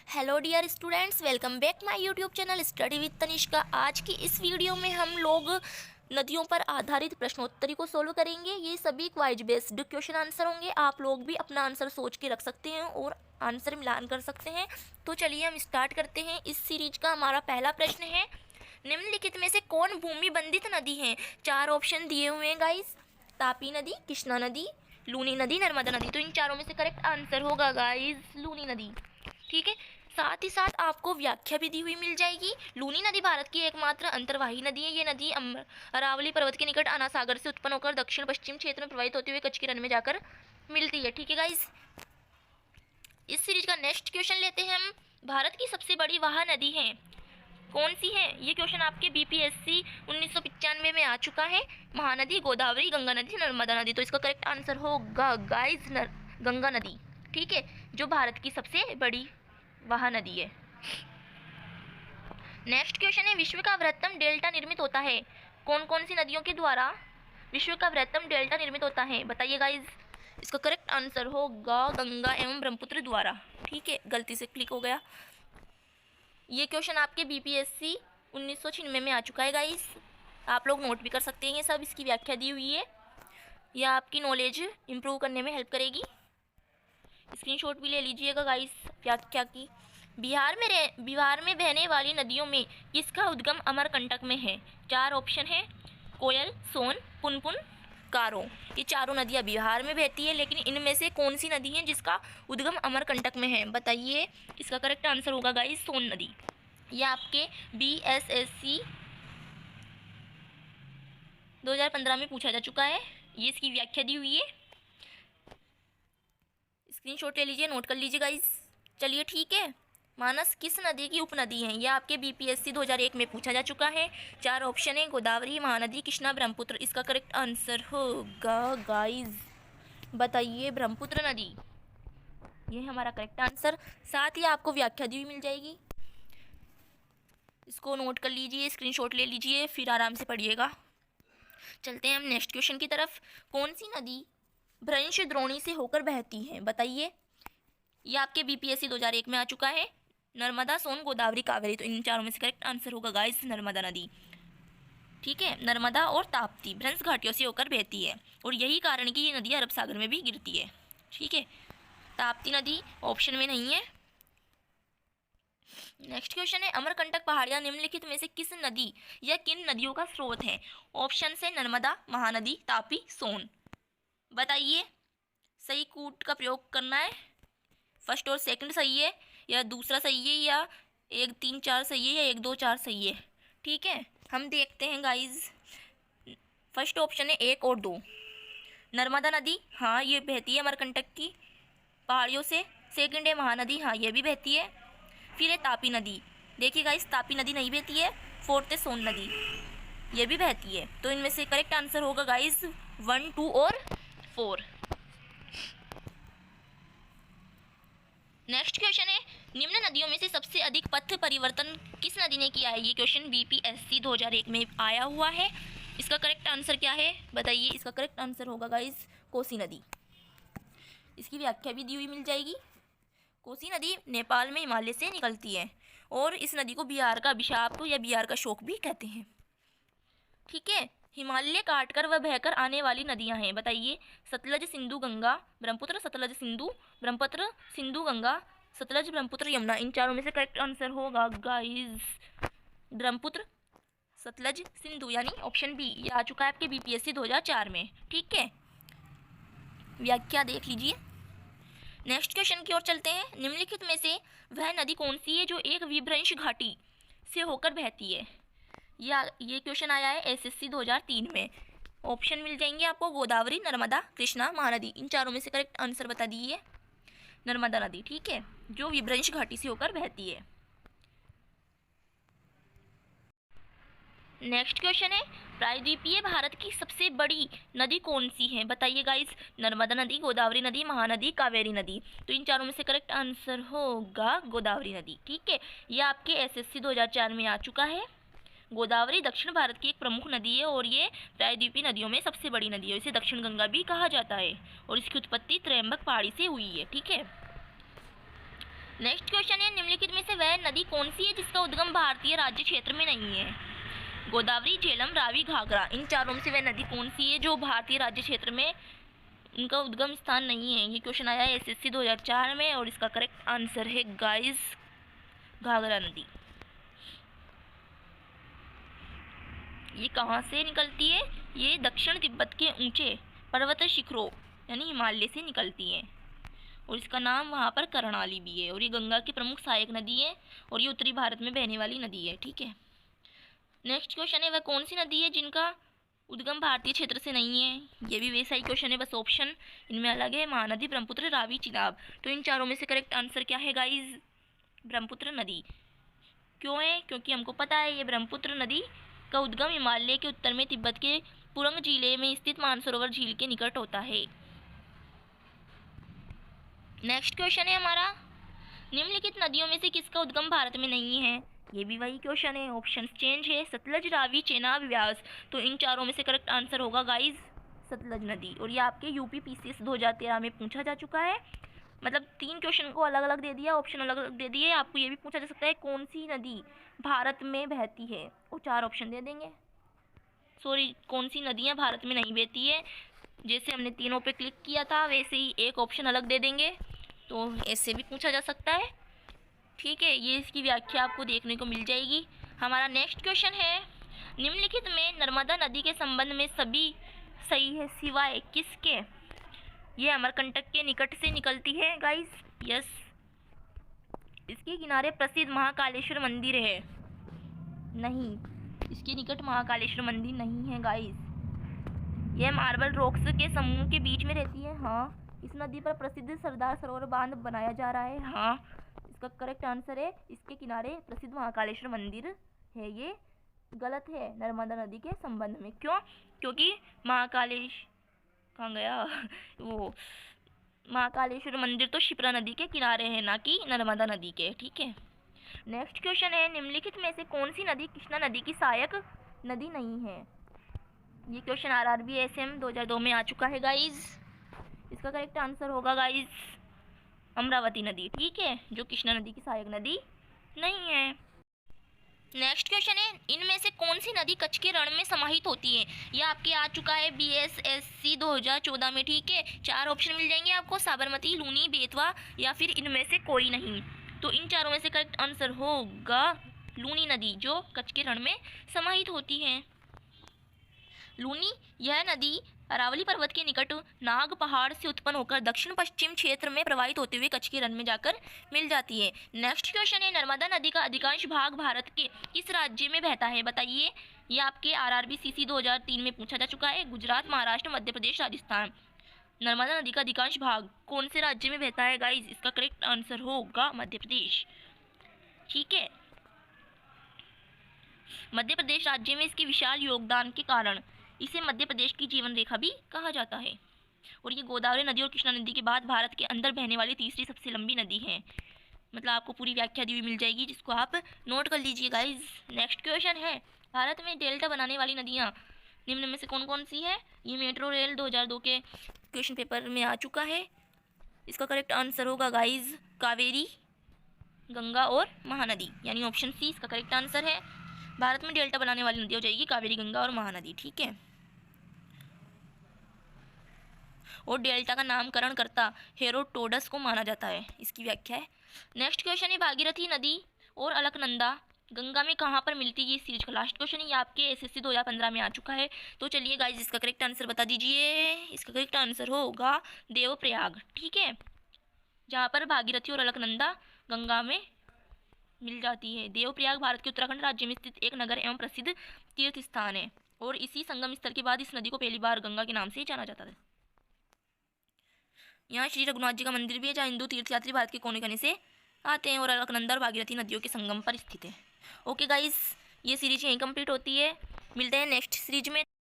Hello dear students, welcome back my YouTube channel study with Tanishka. आज की इस video में हम लोग नदियों पर आधारित प्रश्नोत्तरी को सोल्व करेंगे। ये सभी क्वाइज बेस्ड क्वेश्चन आंसर होंगे। आप लोग भी अपना आंसर सोच के रख सकते हैं और आंसर मिलान कर सकते हैं। तो चलिए हम स्टार्ट करते हैं। इस सीरीज का हमारा पहला प्रश्न है, निम्नलिखित में से कौन भूमि बंधित नदी है? 4 ऑप्शन दिए हुए हैं गाइस, तापी नदी, कृष्णा नदी, लूनी नदी, नर्मदा नदी। तो इन चारों में से करेक्ट आंसर होगा गाइस लूनी नदी। ठीक है, साथ ही साथ आपको व्याख्या भी दी हुई मिल जाएगी। लूनी नदी भारत की एकमात्र अंतर्वाही नदी है। ये नदी अरावली पर्वत के निकट आना सागर से उत्पन्न होकर दक्षिण पश्चिम क्षेत्र में प्रवाहित होते हुए कच्छ के रण में जाकर मिलती है। ठीक है गाइस, इस सीरीज का नेक्स्ट क्वेश्चन लेते हैं हम। भारत की सबसे बड़ी वह नदी है, कौन सी है? ये क्वेश्चन आपके बीपीएससी 1995 में आ चुका है। महानदी, गोदावरी, गंगा नदी, नर्मदा नदी। तो इसका करेक्ट आंसर होगा गाइस गंगा नदी। ठीक है, जो भारत की सबसे बड़ी वह नदी है। नेक्स्ट क्वेश्चन है, विश्व का वृहत्तम डेल्टा निर्मित होता है? कौन कौन सी नदियों के द्वारा विश्व का वृहत्तम डेल्टा निर्मित होता है? बताइए गाइज। इसका करेक्ट आंसर होगा गंगा एवं ब्रह्मपुत्र द्वारा। ठीक है, गलती से क्लिक हो गया। ये क्वेश्चन आपके बीपीएससी 1996 में आ चुका है गाइस। आप लोग नोट भी कर सकते हैं, ये सब इसकी व्याख्या दी हुई है। यह आपकी नॉलेज इंप्रूव करने में हेल्प करेगी। स्क्रीनशॉट भी ले लीजिएगा गाइस व्याख्या की। बिहार में बहने वाली नदियों में किसका उद्गम अमरकंटक में है? 4 ऑप्शन है, कोयल, सोन, पुनपुन, कारो। ये चारों नदियाँ बिहार में बहती है, लेकिन इनमें से कौन सी नदी है जिसका उद्गम अमरकंटक में है? बताइए। इसका करेक्ट आंसर होगा गाइस सोन नदी। ये आपके बीएसएससी 2015 में पूछा जा चुका है। ये इसकी व्याख्या दी हुई है। स्क्रीनशॉट ले लीजिए, नोट कर लीजिए गाइस। चलिए ठीक है, मानस किस नदी की उपनदी है? यह आपके बीपीएससी 2001 में पूछा जा चुका है। 4 ऑप्शन है, गोदावरी, महानदी, कृष्णा, ब्रह्मपुत्र। इसका करेक्ट आंसर होगा गाइस, बताइए ब्रह्मपुत्र नदी। ये है हमारा करेक्ट आंसर। साथ ही आपको व्याख्या दी हुई मिल जाएगी, इसको नोट कर लीजिए, स्क्रीनशॉट ले लीजिए, फिर आराम से पढ़िएगा। चलते हैं हम नेक्स्ट क्वेश्चन की तरफ। कौन सी नदी भ्रंश द्रोणी से होकर बहती है? बताइए। ये आपके बीपीएससी 2001 में आ चुका है। नर्मदा, सोन, गोदावरी, कावेरी। तो इन चारों में से करेक्ट आंसर होगा गाइस नर्मदा नदी। ठीक है, नर्मदा और ताप्ती भ्रंश घाटियों से होकर बहती है, और यही कारण कि ये नदी अरब सागर में भी गिरती है। ठीक है, ताप्ती नदी ऑप्शन में नहीं है। नेक्स्ट क्वेश्चन है, अमरकंटक पहाड़ियाँ निम्नलिखित में से किस नदी या किन नदियों का स्रोत है? ऑप्शन है नर्मदा, महानदी, तापी, सोन। बताइए। सही कूट का प्रयोग करना है। फर्स्ट और सेकंड सही है, या दूसरा सही है, या 1 3 4 सही है, या 1 2 4 सही है? ठीक है, हम देखते हैं गाइज। फर्स्ट ऑप्शन है 1 और 2। नर्मदा नदी, हाँ ये बहती है अमरकंटक की पहाड़ियों से। सेकंड है महानदी, हाँ ये भी बहती है। फिर है तापी नदी, देखिए गाइज तापी नदी नहीं बहती है। फोर्थ है सोन नदी, ये भी बहती है। तो इनमें से करेक्ट आंसर होगा गाइज 1 2 और 4। नेक्स्ट क्वेश्चन है, निम्न नदियों में से सबसे अधिक पथ परिवर्तन किस नदी ने किया है? ये क्वेश्चन बीपीएससी 2001 में आया हुआ है। इसका करेक्ट आंसर क्या है? बताइए। इसका करेक्ट आंसर होगा गाइस कोसी नदी। इसकी व्याख्या भी दी हुई मिल जाएगी। कोसी नदी नेपाल में हिमालय से निकलती है, और इस नदी को बिहार का अभिशाप या बिहार का शोक भी कहते हैं। ठीक है, हिमालय काटकर व बहकर आने वाली नदियां हैं। बताइए। सतलज, सिंधु, गंगा, ब्रह्मपुत्र, सतलज, सिंधु, ब्रह्मपुत्र, सिंधु, गंगा, सतलज, ब्रह्मपुत्र, यमुना। इन चारों में से करेक्ट आंसर होगा गाइस ब्रह्मपुत्र, सतलज, सिंधु, यानी ऑप्शन बी। ये आ चुका है आपके बीपीएससी 2004 में। ठीक है, व्याख्या देख लीजिए। नेक्स्ट क्वेश्चन की ओर चलते हैं। निम्नलिखित में से वह नदी कौन सी है जो एक विभ्रंश घाटी से होकर बहती है? ये क्वेश्चन आया है एसएससी 2003 में। ऑप्शन मिल जाएंगे आपको, गोदावरी, नर्मदा, कृष्णा, महानदी। इन चारों में से करेक्ट आंसर बता दीजिए नर्मदा नदी। ठीक है, जो विभ्रंश घाटी से होकर बहती है। नेक्स्ट क्वेश्चन है, प्रायद्वीपीय भारत की सबसे बड़ी नदी कौन सी है? बताइए गाइस। नर्मदा नदी, गोदावरी नदी, महानदी, कावेरी नदी। तो इन चारों में से करेक्ट आंसर होगा गोदावरी नदी। ठीक है, यह आपके एसएससी 2004 में आ चुका है। गोदावरी दक्षिण भारत की एक प्रमुख नदी है, और ये प्रायद्वीपीय नदियों में सबसे बड़ी नदी है। इसे दक्षिण गंगा भी कहा जाता है, और इसकी उत्पत्ति त्रयंबक पहाड़ी से हुई है। ठीक है, नेक्स्ट क्वेश्चन है, निम्नलिखित में से वह नदी कौन सी है जिसका उद्गम भारतीय राज्य क्षेत्र में नहीं है? गोदावरी, झेलम, रावी, घाघरा, इन चारों में से वह नदी कौन सी है जो भारतीय राज्य क्षेत्र में उनका उद्गम स्थान नहीं है? ये क्वेश्चन आया है एसएससी 2004 में और इसका करेक्ट आंसर है गाइस घाघरा नदी। ये कहाँ से निकलती है? ये दक्षिण तिब्बत के ऊंचे पर्वत शिखरों यानी हिमालय से निकलती है और इसका नाम वहाँ पर कर्णाली भी है और ये गंगा की प्रमुख सहायक नदी है और ये उत्तरी भारत में बहने वाली नदी है। ठीक है, नेक्स्ट क्वेश्चन है, वह कौन सी नदी है जिनका उद्गम भारतीय क्षेत्र से नहीं है? ये भी वैसा ही क्वेश्चन है, बस ऑप्शन इनमें अलग है, महानदी, ब्रह्मपुत्र, रावी, चिनाब। तो इन चारों में से करेक्ट आंसर क्या है गाइज? ब्रह्मपुत्र नदी। क्यों है? क्योंकि हमको पता है ये ब्रह्मपुत्र नदी का उद्गम हिमालय के उत्तर में तिब्बत के पुरंग जिले में स्थित मानसरोवर झील के निकट होता है। नेक्स्ट क्वेश्चन है हमारा, निम्नलिखित नदियों में से किसका उद्गम भारत में नहीं है? ये भी वही क्वेश्चन है, ऑप्शन चेंज है, सतलज, रावी, चेनाब, व्यास। तो इन चारों में से करेक्ट आंसर होगा गाइज सतलज नदी और ये आपके यूपी पीसीएस 2013 में पूछा जा चुका है। मतलब 3 क्वेश्चन को अलग अलग दे दिया, ऑप्शन अलग अलग दे दिए। आपको ये भी पूछा जा सकता है कौन सी नदी भारत में बहती है, वो 4 ऑप्शन दे देंगे। सॉरी, कौन सी नदियाँ भारत में नहीं बहती है, जैसे हमने तीनों पे क्लिक किया था वैसे ही एक ऑप्शन अलग दे देंगे, तो ऐसे भी पूछा जा सकता है। ठीक है, ये इसकी व्याख्या आपको देखने को मिल जाएगी। हमारा नेक्स्ट क्वेश्चन है, निम्नलिखित में नर्मदा नदी के संबंध में सभी सही है सिवाय किसके? ये अमरकंटक के निकट से निकलती है गाइस, यस। इसके किनारे प्रसिद्ध महाकालेश्वर मंदिर है, नहीं, इसके निकट महाकालेश्वर मंदिर नहीं है गाइस। यह मार्बल रॉक्स के समूह के बीच में रहती है, हाँ। इस नदी पर प्रसिद्ध सरदार सरोवर बांध बनाया जा रहा है, हाँ। इसका करेक्ट आंसर है इसके किनारे प्रसिद्ध महाकालेश्वर मंदिर है। ये गलत है नर्मदा नदी के संबंध में। क्यों? क्योंकि महाकालेश कहाँ गया वो महाकालेश्वर मंदिर तो शिप्रा नदी के किनारे है, ना कि नर्मदा नदी के। ठीक है, नेक्स्ट क्वेश्चन है, निम्नलिखित में से कौन सी नदी कृष्णा नदी की सहायक नदी नहीं है? ये क्वेश्चन आरआरबी एसएम 2002 में आ चुका है गाइज। इसका करेक्ट आंसर होगा गाइज अमरावती नदी। ठीक है, जो कृष्णा नदी की सहायक नदी नहीं है। नेक्स्ट क्वेश्चन है, इनमें से कौन सी नदी कच्छ के रण में समाहित होती है? यह आपके आ चुका है बीएसएससी 2014 में। ठीक है, 4 ऑप्शन मिल जाएंगे आपको, साबरमती, लूनी, बेतवा या फिर इनमें से कोई नहीं। तो इन चारों में से करेक्ट आंसर होगा लूनी नदी, जो कच्छ के रण में समाहित होती है। लूनी यह नदी अरावली पर्वत के निकट नाग पहाड़ से उत्पन्न होकर दक्षिण पश्चिम क्षेत्र में प्रवाहित होते हुए कच्छ के रण में जाकर मिल जाती है। नेक्स्ट क्वेश्चन है, नर्मदा नदी का अधिकांश भाग भारत के किस राज्य में बहता है? बताइए। ये आपके आरआरबी सीसी 2003 में पूछा जा चुका है, गुजरात, महाराष्ट्र, मध्य प्रदेश, राजस्थान। नर्मदा नदी का अधिकांश भाग कौन से राज्य में बहता है गाइज? इसका करेक्ट आंसर होगा मध्य प्रदेश। ठीक है, मध्य प्रदेश राज्य में इसके विशाल योगदान के कारण इसे मध्य प्रदेश की जीवन रेखा भी कहा जाता है और ये गोदावरी नदी और कृष्णा नदी के बाद भारत के अंदर बहने वाली तीसरी सबसे लंबी नदी है। मतलब आपको पूरी व्याख्या दी हुई मिल जाएगी, जिसको आप नोट कर लीजिए गाइज। नेक्स्ट क्वेश्चन है, भारत में डेल्टा बनाने वाली नदियाँ निम्न में से कौन कौन सी है? ये मेट्रो रेल 2002 के क्वेश्चन पेपर में आ चुका है। इसका करेक्ट आंसर होगा गाइज कावेरी, गंगा और महानदी, यानी ऑप्शन सी इसका करेक्ट आंसर है। भारत में डेल्टा बनाने वाली नदी हो जाएगी कावेरी, गंगा और महानदी। ठीक है, और डेल्टा का नामकरण करता हेरोडोटस को माना जाता है, इसकी व्याख्या है। नेक्स्ट क्वेश्चन है, भागीरथी नदी और अलकनंदा गंगा में कहाँ पर मिलती है? ये सीरीज का लास्ट क्वेश्चन है, ये आपके एसएससी 2015 में आ चुका है। तो चलिए गाइज इसका करेक्ट आंसर बता दीजिए। इसका करेक्ट आंसर होगा देवप्रयाग। ठीक है, जहाँ पर भागीरथी और अलकनंदा गंगा में मिल जाती है। देवप्रयाग भारत के उत्तराखंड राज्य में स्थित एक नगर एवं प्रसिद्ध तीर्थ स्थान है और इसी संगम स्थल के बाद इस नदी को पहली बार गंगा के नाम से जाना जाता था। यहाँ श्री रघुनाथ जी का मंदिर भी है, जहाँ हिंदू तीर्थयात्री भारत के कोने कोने से आते हैं और अलकनंदा और भागीरथी नदियों के संगम पर स्थित है। ओके गाइस, ये सीरीज यहीं कंप्लीट होती है। मिलते हैं नेक्स्ट सीरीज में।